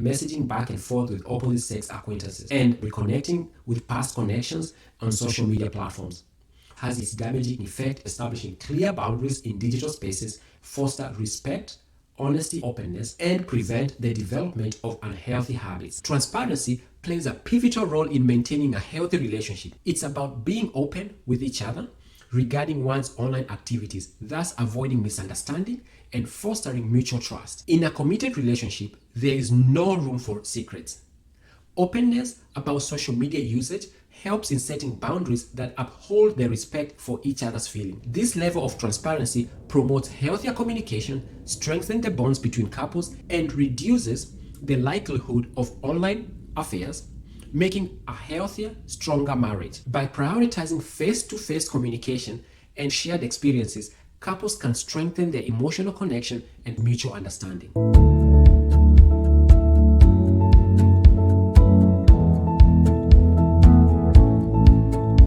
messaging back and forth with opposite sex acquaintances, and reconnecting with past connections on social media platforms has its damaging effect. Establishing clear boundaries in digital spaces foster respect, honesty, openness, and prevent the development of unhealthy habits. Transparency plays a pivotal role in maintaining a healthy relationship. It's about being open with each other regarding one's online activities, thus avoiding misunderstanding and fostering mutual trust. In a committed relationship, there is no room for secrets. Openness about social media usage helps in setting boundaries that uphold the respect for each other's feelings. This level of transparency promotes healthier communication, strengthens the bonds between couples, and reduces the likelihood of online affairs, making a healthier, stronger marriage. By prioritizing face-to-face communication and shared experiences, couples can strengthen their emotional connection and mutual understanding.